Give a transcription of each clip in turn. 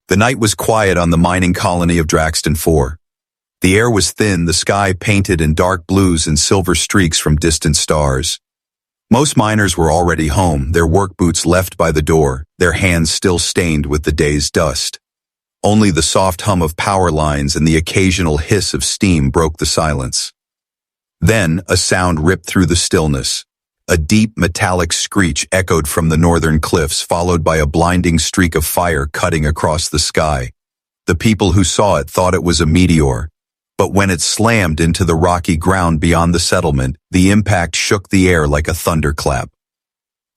The night was quiet on the mining colony of Draxton 4. The air was thin, the sky painted in dark blues and silver streaks from distant stars. Most miners were already home, their work boots left by the door, their hands still stained with the day's dust. Only the soft hum of power lines and the occasional hiss of steam broke the silence. Then a sound ripped through the stillness. A deep metallic screech echoed from the northern cliffs, followed by a blinding streak of fire cutting across the sky. The people who saw it thought it was a meteor, but when it slammed into the rocky ground beyond the settlement, the impact shook the air like a thunderclap.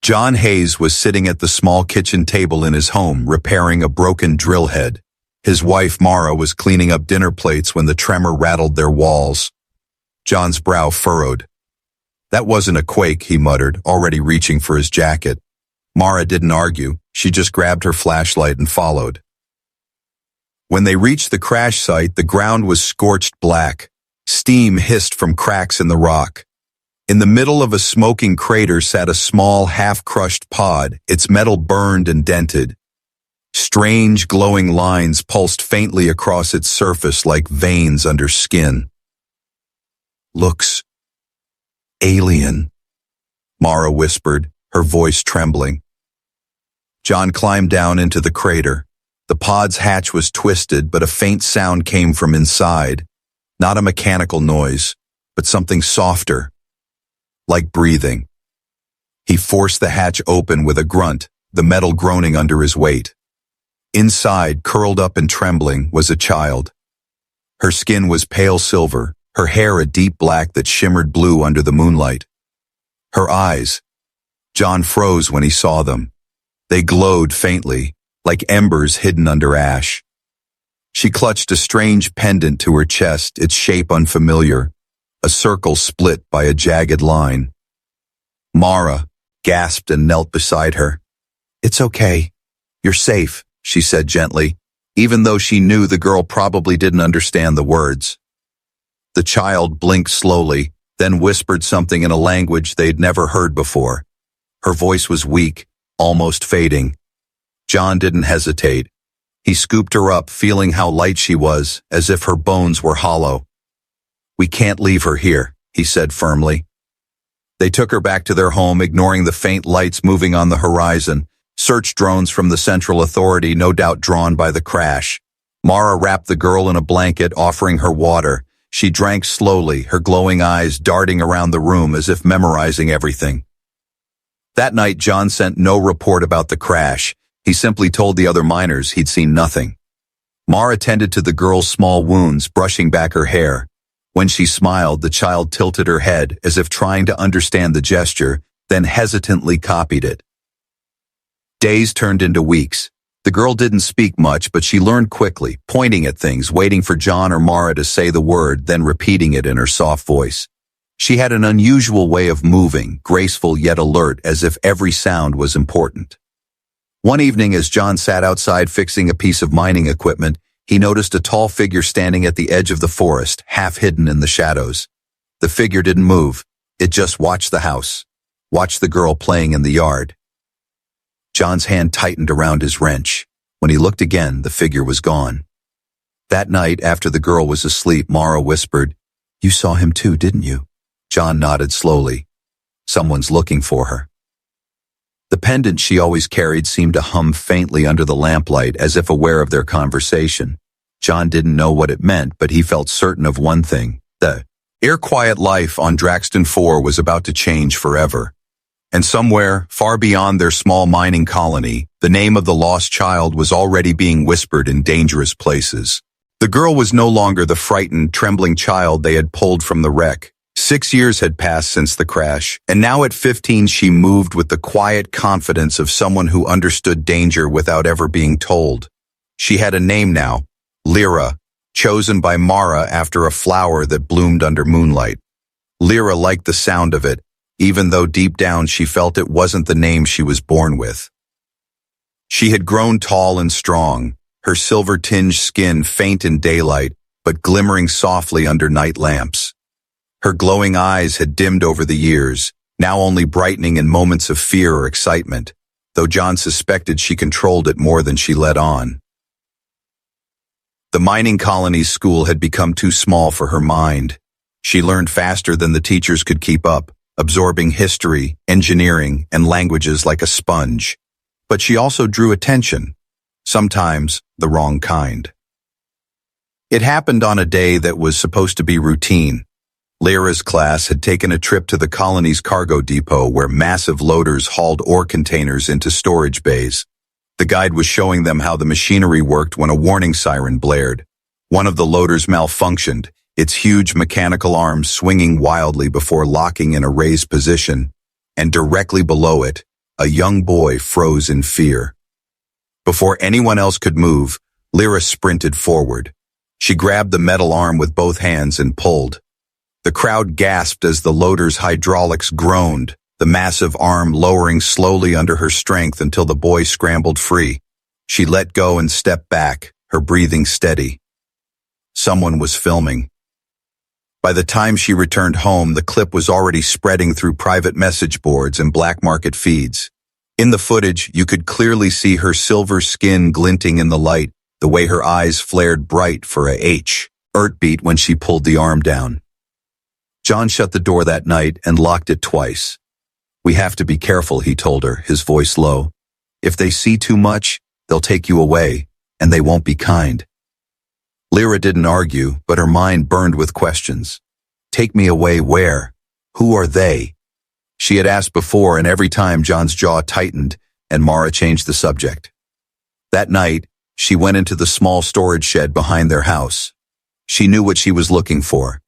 John Hayes was sitting at the small kitchen table in his home, repairing a broken drill head. His wife Mara was cleaning up dinner plates when the tremor rattled their walls. John's brow furrowed. "That wasn't a quake," he muttered, already reaching for his jacket. Mara didn't argue. She just grabbed her flashlight and followed. When they reached the crash site, the ground was scorched black. Steam hissed from cracks in the rock. In the middle of a smoking crater sat a small, half-crushed pod, its metal burned and dented. Strange, glowing lines pulsed faintly across its surface like veins under skin. "Looks alien," Mara whispered, her voice trembling. John climbed down into the crater. The pod's hatch was twisted, but a faint sound came from inside. Not a mechanical noise, but something softer, like breathing. He forced the hatch open with a grunt, the metal groaning under his weight. Inside, curled up and trembling, was a child. Her skin was pale silver, her hair a deep black that shimmered blue under the moonlight. Her eyes. John froze when he saw them. They glowed faintly, like embers hidden under ash. She clutched a strange pendant to her chest, its shape unfamiliar, a circle split by a jagged line. Mara gasped and knelt beside her. "It's okay. You're safe," she said gently, even though she knew the girl probably didn't understand the words. The child blinked slowly, then whispered something in a language they'd never heard before. Her voice was weak, almost fading. John didn't hesitate. He scooped her up, feeling how light she was, as if her bones were hollow. "We can't leave her here," he said firmly. They took her back to their home, ignoring the faint lights moving on the horizon, search drones from the Central Authority, no doubt drawn by the crash. Mara wrapped the girl in a blanket, offering her water. She drank slowly, her glowing eyes darting around the room as if memorizing everything. That night, John sent no report about the crash. He simply told the other miners he'd seen nothing. Mara tended to the girl's small wounds, brushing back her hair. When she smiled, the child tilted her head as if trying to understand the gesture, then hesitantly copied it. Days turned into weeks. The girl didn't speak much, but she learned quickly, pointing at things, waiting for John or Mara to say the word, then repeating it in her soft voice. She had an unusual way of moving, graceful yet alert, as if every sound was important. One evening, as John sat outside fixing a piece of mining equipment, he noticed a tall figure standing at the edge of the forest, half hidden in the shadows. The figure didn't move. It just watched the house, watched the girl playing in the yard. John's hand tightened around his wrench. When he looked again, the figure was gone. That night, after the girl was asleep, Mara whispered, "You saw him too, didn't you?" John nodded slowly. "Someone's looking for her." The pendant she always carried seemed to hum faintly under the lamplight, as if aware of their conversation. John didn't know what it meant, but he felt certain of one thing. The air-quiet life on Draxton 4 was about to change forever. And somewhere, far beyond their small mining colony, the name of the lost child was already being whispered in dangerous places. The girl was no longer the frightened, trembling child they had pulled from the wreck. 6 years had passed since the crash, and now at 15 she moved with the quiet confidence of someone who understood danger without ever being told. She had a name now, Lyra, chosen by Mara after a flower that bloomed under moonlight. Lyra liked the sound of it, even though deep down she felt it wasn't the name she was born with. She had grown tall and strong, her silver-tinged skin faint in daylight, but glimmering softly under night lamps. Her glowing eyes had dimmed over the years, now only brightening in moments of fear or excitement, though John suspected she controlled it more than she let on. mining colony's school had become too small for her mind. She learned faster than the teachers could keep up, absorbing history, engineering, and languages like a sponge. But she also drew attention, sometimes the wrong kind. It happened on a day that was supposed to be routine. Lyra's class had taken a trip to the colony's cargo depot where massive loaders hauled ore containers into storage bays. The guide was showing them how the machinery worked when a warning siren blared. One of the loaders malfunctioned, its huge mechanical arms swinging wildly before locking in a raised position, and directly below it, a young boy froze in fear. Before anyone else could move, Lyra sprinted forward. She grabbed the metal arm with both hands and pulled. The crowd gasped as the loader's hydraulics groaned, the massive arm lowering slowly under her strength until the boy scrambled free. She let go and stepped back, her breathing steady. Someone was filming. By the time she returned home, the clip was already spreading through private message boards and black market feeds. In the footage, you could clearly see her silver skin glinting in the light, the way her eyes flared bright for a heartbeat when she pulled the arm down. John shut the door that night and locked it twice. "We have to be careful," he told her, his voice low. "If they see too much, they'll take you away, and they won't be kind." Lyra didn't argue, but her mind burned with questions. Take me away where? Who are they? She had asked before, and every time John's jaw tightened, and Mara changed the subject. That night, she went into the small storage shed behind their house. She knew what she was looking for.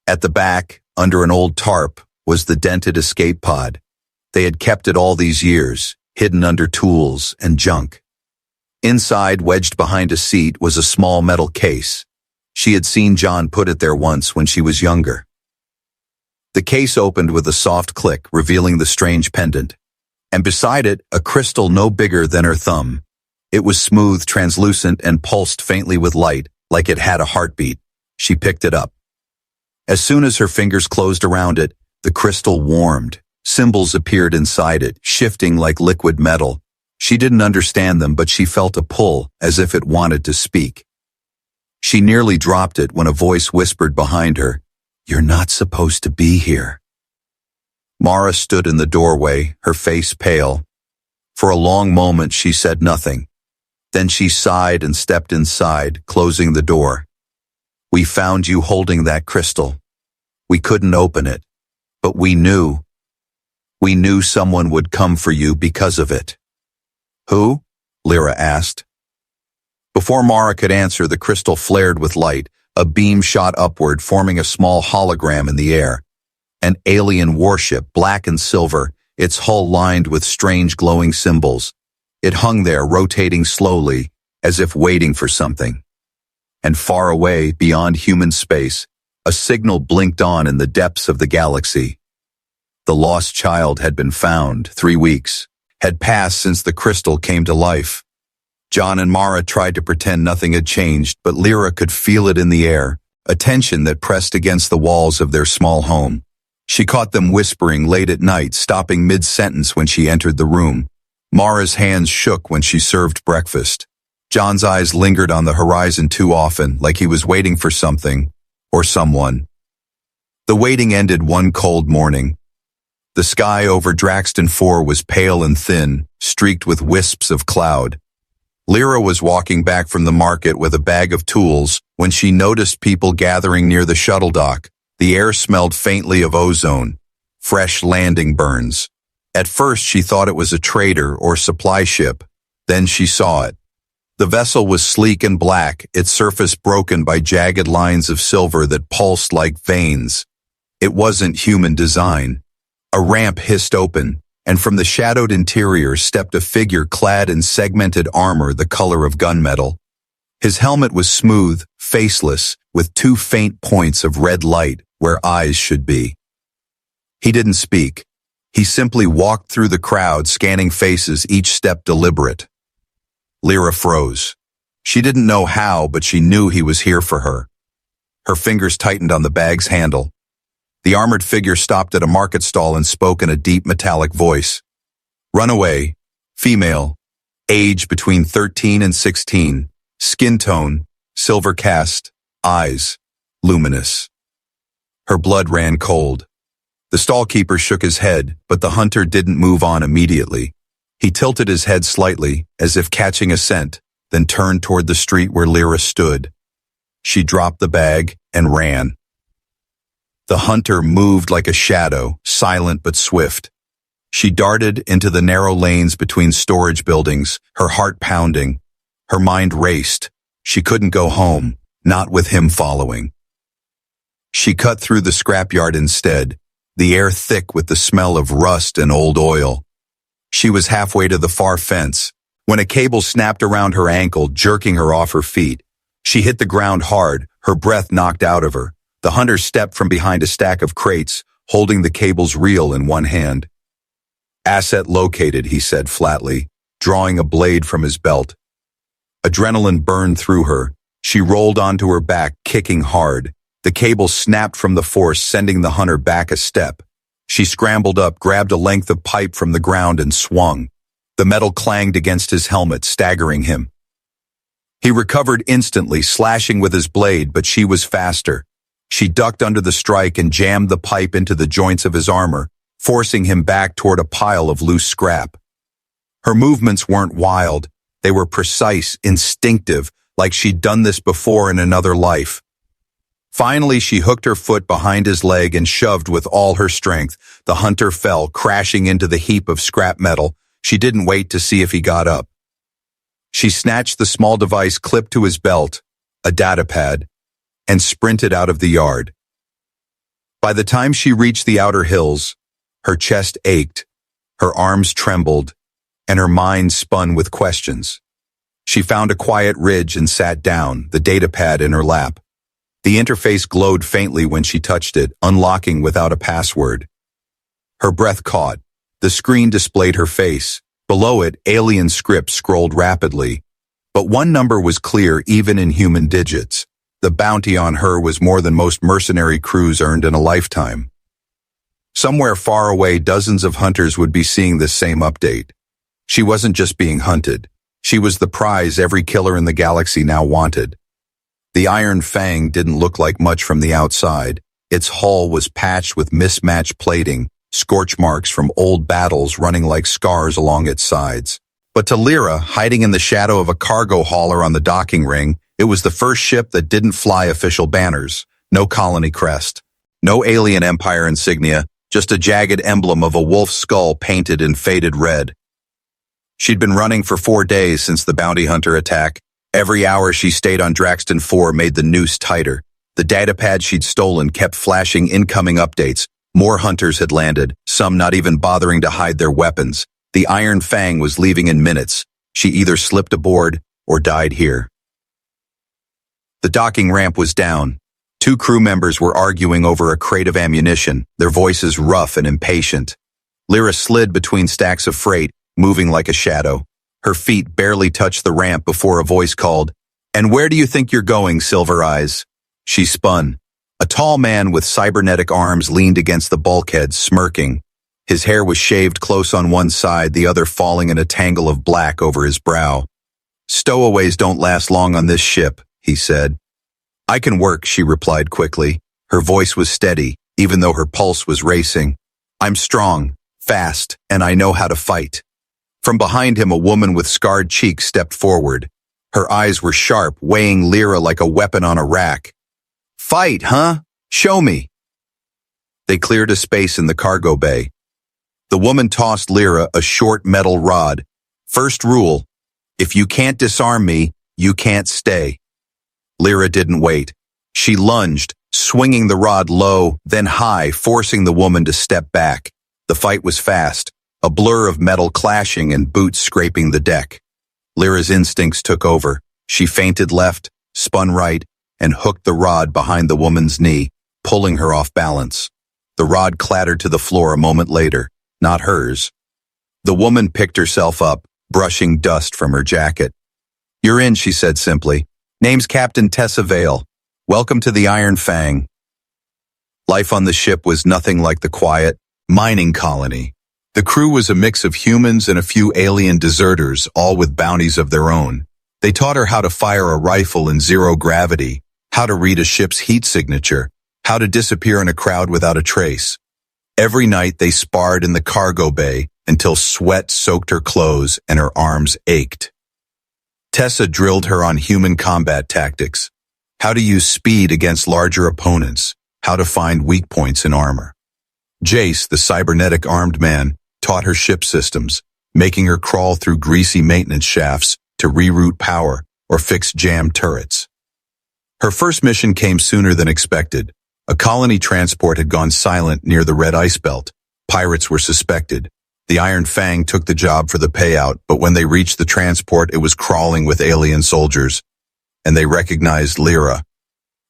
At the back, under an old tarp, was the dented escape pod. They had kept it all these years, hidden under tools and junk. Inside, wedged behind a seat, was a small metal case. She had seen John put it there once when she was younger. The case opened with a soft click, revealing the strange pendant. And beside it, a crystal no bigger than her thumb. It was smooth, translucent, and pulsed faintly with light, like it had a heartbeat. She picked it up. As soon as her fingers closed around it, the crystal warmed. Symbols appeared inside it, shifting like liquid metal. She didn't understand them, but she felt a pull, as if it wanted to speak. She nearly dropped it when a voice whispered behind her, "You're not supposed to be here." Mara stood in the doorway, her face pale. For a long moment she said nothing. Then she sighed and stepped inside, closing the door. "We found you holding that crystal. We couldn't open it, but we knew someone would come for you because of it." "Who?" Lyra asked. Before Mara could answer, the crystal flared with light. A beam shot upward, forming a small hologram in the air. An alien warship, black and silver, its hull lined with strange glowing symbols. It hung there, rotating slowly, as if waiting for something. And far away, beyond human space, a signal blinked on in the depths of the galaxy. The lost child had been found. 3 weeks had passed since the crystal came to life. John and Mara tried to pretend nothing had changed, but Lyra could feel it in the air, a tension that pressed against the walls of their small home. She caught them whispering late at night, stopping mid-sentence when she entered the room. Mara's hands shook when she served breakfast. John's eyes lingered on the horizon too often, like he was waiting for something, or someone. The waiting ended one cold morning. The sky over Draxton 4 was pale and thin, streaked with wisps of cloud. Lyra was walking back from the market with a bag of tools when she noticed people gathering near the shuttle dock. The air smelled faintly of ozone, fresh landing burns. At first she thought it was a trader or supply ship. Then she saw it. The vessel was sleek and black, its surface broken by jagged lines of silver that pulsed like veins. It wasn't human design. A ramp hissed open, and from the shadowed interior stepped a figure clad in segmented armor the color of gunmetal. His helmet was smooth, faceless, with 2 faint points of red light where eyes should be. He didn't speak. He simply walked through the crowd, scanning faces, each step deliberate. Lyra froze. She didn't know how, but she knew he was here for her. Her fingers tightened on the bag's handle. The armored figure stopped at a market stall and spoke in a deep metallic voice. "Runaway, female, age between 13 and 16, skin tone, silver cast, eyes, luminous. Her blood ran cold. The stallkeeper shook his head, but the hunter didn't move on immediately. He tilted his head slightly, as if catching a scent, then turned toward the street where Lyra stood. She dropped the bag and ran. The hunter moved like a shadow, silent but swift. She darted into the narrow lanes between storage buildings, her heart pounding. Her mind raced. She couldn't go home, not with him following. She cut through the scrapyard instead, the air thick with the smell of rust and old oil. She was halfway to the far fence, when a cable snapped around her ankle, jerking her off her feet. She hit the ground hard, her breath knocked out of her. The hunter stepped from behind a stack of crates, holding the cable's reel in one hand. "Asset located," he said flatly, drawing a blade from his belt. Adrenaline burned through her. She rolled onto her back, kicking hard. The cable snapped from the force, sending the hunter back a step. She scrambled up, grabbed a length of pipe from the ground and swung. The metal clanged against his helmet, staggering him. He recovered instantly, slashing with his blade, but she was faster. She ducked under the strike and jammed the pipe into the joints of his armor, forcing him back toward a pile of loose scrap. Her movements weren't wild. They were precise, instinctive, like she'd done this before in another life. Finally, she hooked her foot behind his leg and shoved with all her strength. The hunter fell, crashing into the heap of scrap metal. She didn't wait to see if he got up. She snatched the small device clipped to his belt, a datapad, and sprinted out of the yard. By the time she reached the outer hills, her chest ached, her arms trembled, and her mind spun with questions. She found a quiet ridge and sat down, the datapad in her lap. The interface glowed faintly when she touched it, unlocking without a password. Her breath caught. The screen displayed her face. Below it, alien script scrolled rapidly. But one number was clear even in human digits. The bounty on her was more than most mercenary crews earned in a lifetime. Somewhere far away, dozens of hunters would be seeing this same update. She wasn't just being hunted. She was the prize every killer in the galaxy now wanted. The Iron Fang didn't look like much from the outside. Its hull was patched with mismatched plating, scorch marks from old battles running like scars along its sides. But to Lyra, hiding in the shadow of a cargo hauler on the docking ring, it was the first ship that didn't fly official banners. No colony crest. No alien empire insignia, just a jagged emblem of a wolf's skull painted in faded red. She'd been running for 4 days since the bounty hunter attack. Every hour she stayed on Draxton 4 made the noose tighter. The datapad she'd stolen kept flashing incoming updates. More hunters had landed, some not even bothering to hide their weapons. The Iron Fang was leaving in minutes. She either slipped aboard or died here. The docking ramp was down. 2 crew members were arguing over a crate of ammunition, their voices rough and impatient. Lyra slid between stacks of freight, moving like a shadow. Her feet barely touched the ramp before a voice called, "And where do you think you're going, Silver Eyes?" She spun. A tall man with cybernetic arms leaned against the bulkhead, smirking. His hair was shaved close on one side, the other falling in a tangle of black over his brow. "Stowaways don't last long on this ship," he said. "I can work," she replied quickly. Her voice was steady, even though her pulse was racing. "I'm strong, fast, and I know how to fight." From behind him, a woman with scarred cheeks stepped forward. Her eyes were sharp, weighing Lyra like a weapon on a rack. "Fight, huh? Show me." They cleared a space in the cargo bay. The woman tossed Lyra a short metal rod. "First rule, if you can't disarm me, you can't stay." Lyra didn't wait. She lunged, swinging the rod low, then high, forcing the woman to step back. The fight was fast, a blur of metal clashing and boots scraping the deck. Lyra's instincts took over. She feinted left, spun right, and hooked the rod behind the woman's knee, pulling her off balance. The rod clattered to the floor a moment later, not hers. The woman picked herself up, brushing dust from her jacket. "You're in," she said simply. "Name's Captain Tessa Vale. Welcome to the Iron Fang." Life on the ship was nothing like the quiet, mining colony. The crew was a mix of humans and a few alien deserters, all with bounties of their own. They taught her how to fire a rifle in zero gravity, how to read a ship's heat signature, how to disappear in a crowd without a trace. Every night they sparred in the cargo bay until sweat soaked her clothes and her arms ached. Tessa drilled her on human combat tactics, how to use speed against larger opponents, how to find weak points in armor. Jace, the cybernetic armed man, taught her ship systems, making her crawl through greasy maintenance shafts to reroute power or fix jammed turrets. Her first mission came sooner than expected. A colony transport had gone silent near the Red Ice Belt. Pirates were suspected. The Iron Fang took the job for the payout, but when they reached the transport, it was crawling with alien soldiers, and they recognized Lyra.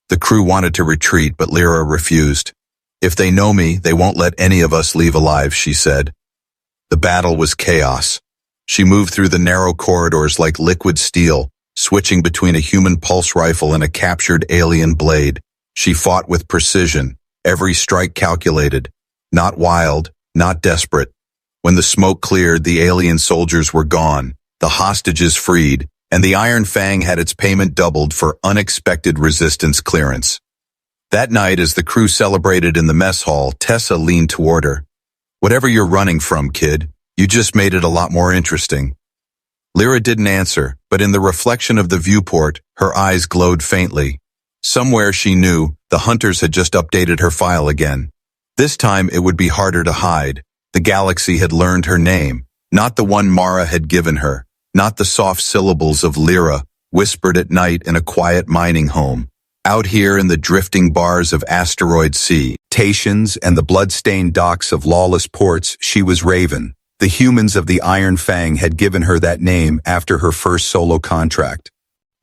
The crew wanted to retreat, but Lyra refused. "If they know me, they won't let any of us leave alive," she said. The battle was chaos. She moved through the narrow corridors like liquid steel, switching between a human pulse rifle and a captured alien blade. She fought with precision, every strike calculated. Not wild, not desperate. When the smoke cleared, the alien soldiers were gone, the hostages freed, and the Iron Fang had its payment doubled for unexpected resistance clearance. That night, as the crew celebrated in the mess hall, Tessa leaned toward her. "Whatever you're running from, kid, you just made it a lot more interesting." Lyra didn't answer, but in the reflection of the viewport, her eyes glowed faintly. Somewhere she knew the hunters had just updated her file again. This time it would be harder to hide. The galaxy had learned her name, not the one Mara had given her, not the soft syllables of Lyra, whispered at night in a quiet mining home. Out here in the drifting bars of Asteroid C, Tations and the blood-stained docks of lawless ports, she was Raven. The humans of the Iron Fang had given her that name after her first solo contract.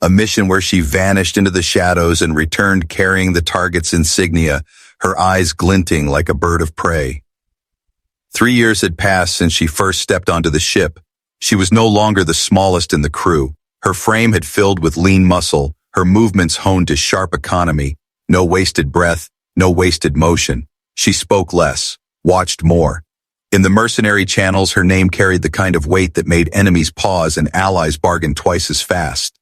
A mission where she vanished into the shadows and returned carrying the target's insignia, her eyes glinting like a bird of prey. 3 years had passed since she first stepped onto the ship. She was no longer the smallest in the crew. Her frame had filled with lean muscle, her movements honed to sharp economy. No wasted breath, no wasted motion. She spoke less, watched more. In the mercenary channels, her name carried the kind of weight that made enemies pause and allies bargain twice as fast.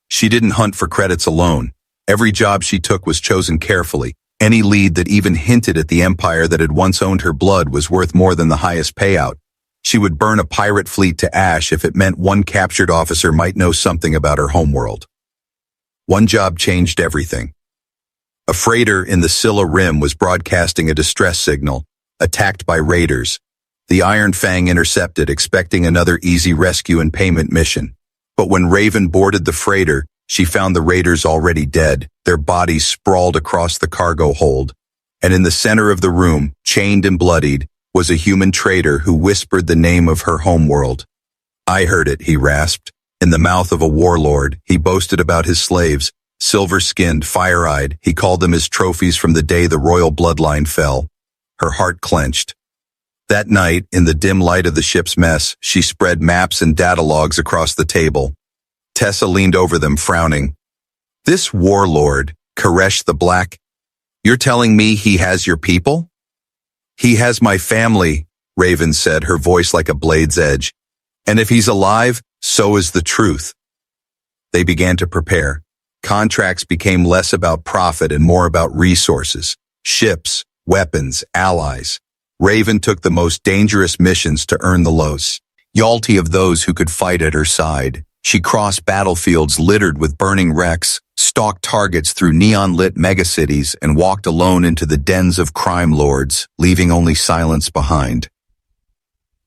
She didn't hunt for credits alone. Every job she took was chosen carefully. Any lead that even hinted at the empire that had once owned her blood was worth more than the highest payout. She would burn a pirate fleet to ash if it meant one captured officer might know something about her homeworld. One job changed everything. A freighter in the Scylla Rim was broadcasting a distress signal, attacked by raiders. The Iron Fang intercepted, expecting another easy rescue and payment mission. But when Raven boarded the freighter, she found the raiders already dead, their bodies sprawled across the cargo hold. And in the center of the room, chained and bloodied, was a human trader who whispered the name of her homeworld. "I heard it," he rasped. In the mouth of a warlord, he boasted about his slaves, silver-skinned, fire-eyed. He called them his trophies from the day the royal bloodline fell. Her heart clenched. That night, in the dim light of the ship's mess, she spread maps and data logs across the table. Tessa leaned over them, frowning. "This warlord, Koresh the Black, you're telling me he has your people?" "He has my family," Raven said, her voice like a blade's edge. "And if he's alive, so is the truth." They began to prepare. Contracts became less about profit and more about resources. Ships, weapons, allies. Raven took the most dangerous missions to earn the loyalty of those who could fight at her side. She crossed battlefields littered with burning wrecks, stalked targets through neon-lit megacities, and walked alone into the dens of crime lords, leaving only silence behind.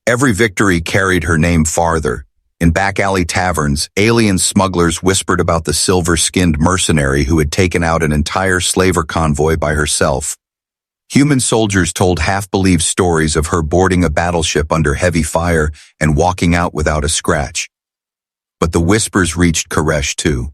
Every victory carried her name farther. In back-alley taverns, alien smugglers whispered about the silver-skinned mercenary who had taken out an entire slaver convoy by herself. Human soldiers told half-believed stories of her boarding a battleship under heavy fire and walking out without a scratch. But the whispers reached Koresh too.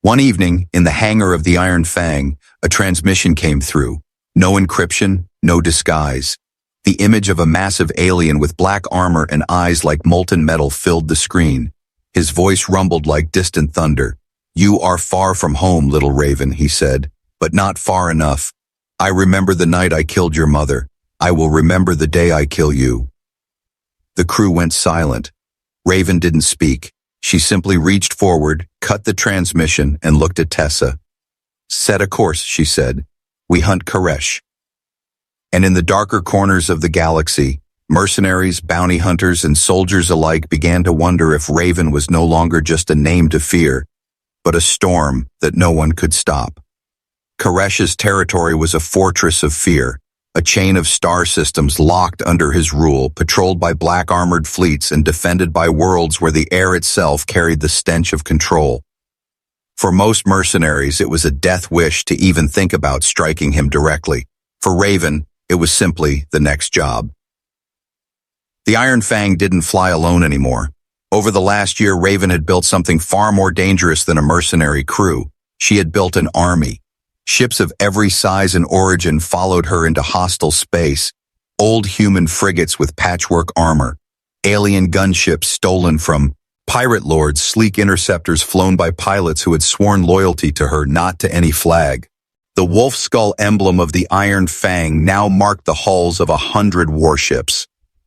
One evening, in the hangar of the Iron Fang, a transmission came through. No encryption, no disguise. The image of a massive alien with black armor and eyes like molten metal filled the screen. His voice rumbled like distant thunder. "You are far from home, little Raven," he said, "but not far enough. I remember the night I killed your mother. I will remember the day I kill you." The crew went silent. Raven didn't speak. She simply reached forward, cut the transmission, and looked at Tessa. "Set a course," she said. "We hunt Koresh." And in the darker corners of the galaxy, mercenaries, bounty hunters, and soldiers alike began to wonder if Raven was no longer just a name to fear, but a storm that no one could stop. Koresh's territory was a fortress of fear, a chain of star systems locked under his rule, patrolled by black-armored fleets and defended by worlds where the air itself carried the stench of control. For most mercenaries, it was a death wish to even think about striking him directly. For Raven, it was simply the next job. The Iron Fang didn't fly alone anymore. Over the last year, Raven had built something far more dangerous than a mercenary crew. She had built an army. Ships of every size and origin followed her into hostile space. Old human frigates with patchwork armor. Alien gunships stolen from pirate lords, sleek interceptors flown by pilots who had sworn loyalty to her, not to any flag. The wolf skull emblem of the Iron Fang now marked the hulls of 100 warships.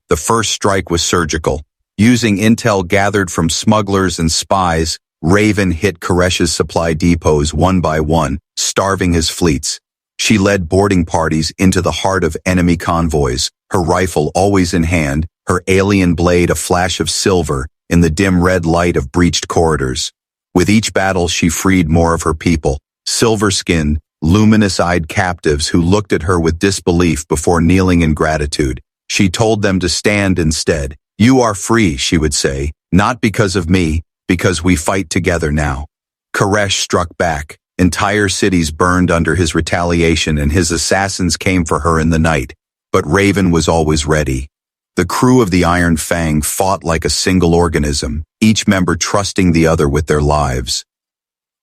The first strike was surgical. Using intel gathered from smugglers and spies, Raven hit Koresh's supply depots one by one, starving his fleets. She led boarding parties into the heart of enemy convoys, her rifle always in hand, her alien blade a flash of silver in the dim red light of breached corridors. With each battle, she freed more of her people, silver-skinned, luminous-eyed captives who looked at her with disbelief before kneeling in gratitude. She told them to stand instead. "You are free," she would say, "not because of me, because we fight together now." Koresh struck back. Entire cities burned under his retaliation and his assassins came for her in the night. But Raven was always ready. The crew of the Iron Fang fought like a single organism, each member trusting the other with their lives.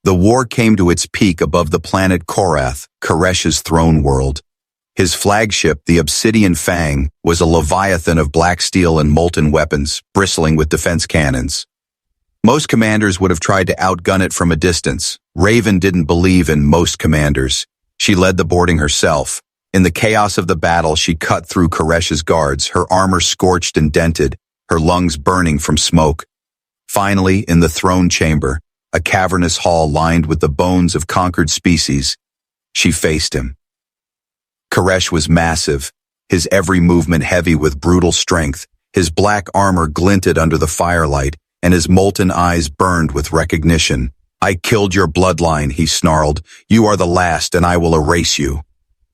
The war came to its peak above the planet Korath, Koresh's throne world. His flagship, the Obsidian Fang, was a leviathan of black steel and molten weapons, bristling with defense cannons. Most commanders would have tried to outgun it from a distance. Raven didn't believe in most commanders. She led the boarding herself. In the chaos of the battle, she cut through Koresh's guards, her armor scorched and dented, her lungs burning from smoke. Finally, in the throne chamber, a cavernous hall lined with the bones of conquered species, she faced him. Koresh was massive, his every movement heavy with brutal strength. His black armor glinted under the firelight, and his molten eyes burned with recognition. "I killed your bloodline," he snarled. "You are the last, and I will erase you."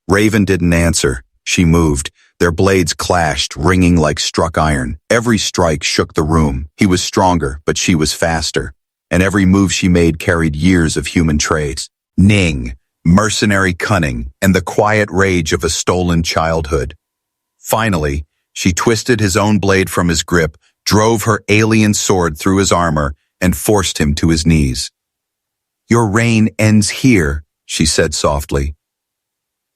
Raven didn't answer. She moved. Their blades clashed, ringing like struck iron. Every strike shook the room. He was stronger, but she was faster. And every move she made carried years of human traits. Ning, mercenary cunning, and the quiet rage of a stolen childhood. Finally, she twisted his own blade from his grip, drove her alien sword through his armor, and forced him to his knees. "Your reign ends here," she said softly.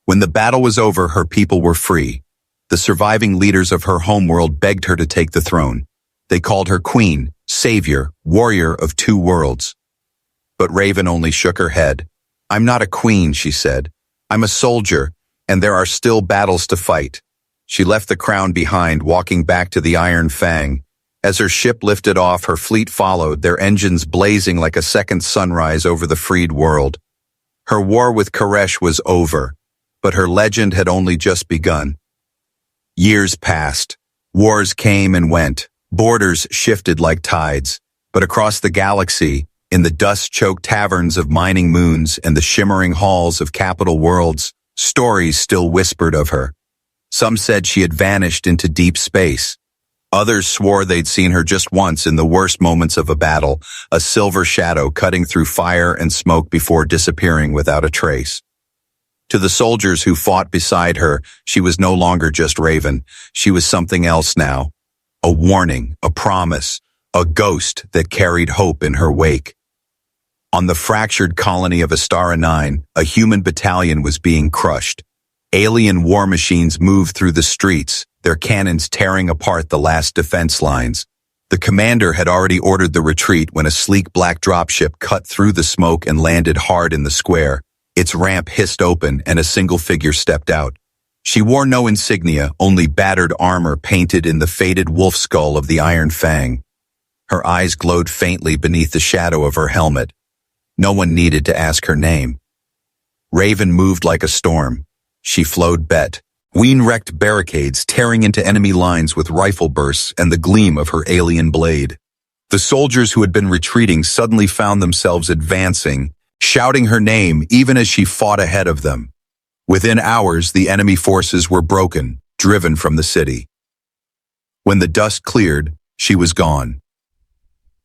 When the battle was over, her people were free. The surviving leaders of her homeworld begged her to take the throne. They called her queen, savior, warrior of two worlds. But Raven only shook her head. "I'm not a queen," she said. "I'm a soldier, and there are still battles to fight." She left the crown behind, walking back to the Iron Fang. As her ship lifted off, her fleet followed, their engines blazing like a second sunrise over the freed world. Her war with Koresh was over, but her legend had only just begun. Years passed. Wars came and went. Borders shifted like tides. But across the galaxy, in the dust-choked taverns of mining moons and the shimmering halls of capital worlds, stories still whispered of her. Some said she had vanished into deep space. Others swore they'd seen her just once in the worst moments of a battle, a silver shadow cutting through fire and smoke before disappearing without a trace. To the soldiers who fought beside her, she was no longer just Raven. She was something else now. A warning, a promise, a ghost that carried hope in her wake. On the fractured colony of Astara 9, a human battalion was being crushed. Alien war machines moved through the streets, their cannons tearing apart the last defense lines. The commander had already ordered the retreat when a sleek black dropship cut through the smoke and landed hard in the square. Its ramp hissed open and a single figure stepped out. She wore no insignia, only battered armor painted in the faded wolf skull of the Iron Fang. Her eyes glowed faintly beneath the shadow of her helmet. No one needed to ask her name. Raven moved like a storm. She flowed bet. Ween wrecked barricades, tearing into enemy lines with rifle bursts and the gleam of her alien blade. The soldiers who had been retreating suddenly found themselves advancing, shouting her name even as she fought ahead of them. Within hours, the enemy forces were broken, driven from the city. When the dust cleared, she was gone.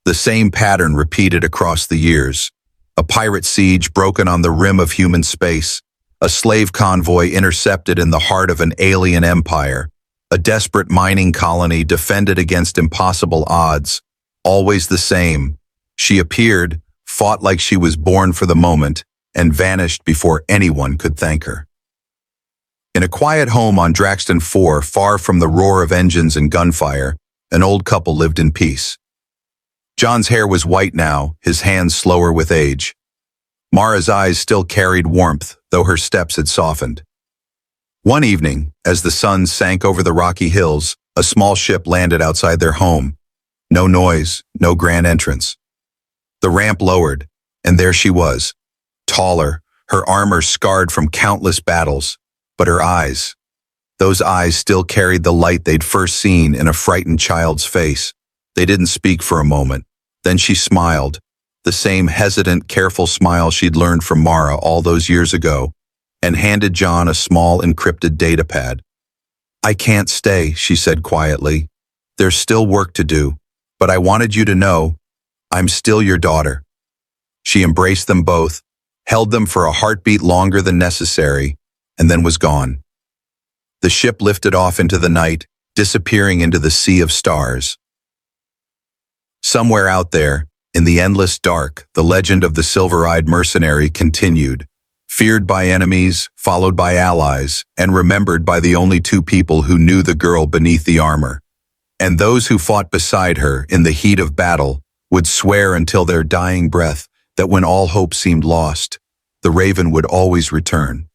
The same pattern repeated across the years. A pirate siege broken on the rim of human space, a slave convoy intercepted in the heart of an alien empire, a desperate mining colony defended against impossible odds. Always the same. She appeared, fought like she was born for the moment, and vanished before anyone could thank her. In a quiet home on Draxton 4, far from the roar of engines and gunfire, an old couple lived in peace. John's hair was white now, his hands slower with age. Mara's eyes still carried warmth, though her steps had softened. One evening, as the sun sank over the rocky hills, a small ship landed outside their home. No noise, no grand entrance. The ramp lowered, and there she was, taller, her armor scarred from countless battles, but her eyes, those eyes still carried the light they'd first seen in a frightened child's face. They didn't speak for a moment. Then she smiled, the same hesitant, careful smile she'd learned from Mara all those years ago, and handed John a small encrypted datapad. "I can't stay," she said quietly. "There's still work to do, but I wanted you to know, I'm still your daughter." She embraced them both, held them for a heartbeat longer than necessary, and then was gone. The ship lifted off into the night, disappearing into the sea of stars. Somewhere out there, in the endless dark, the legend of the silver-eyed mercenary continued, feared by enemies, followed by allies, and remembered by the only two people who knew the girl beneath the armor. And those who fought beside her in the heat of battle would swear until their dying breath that when all hope seemed lost, the Raven would always return.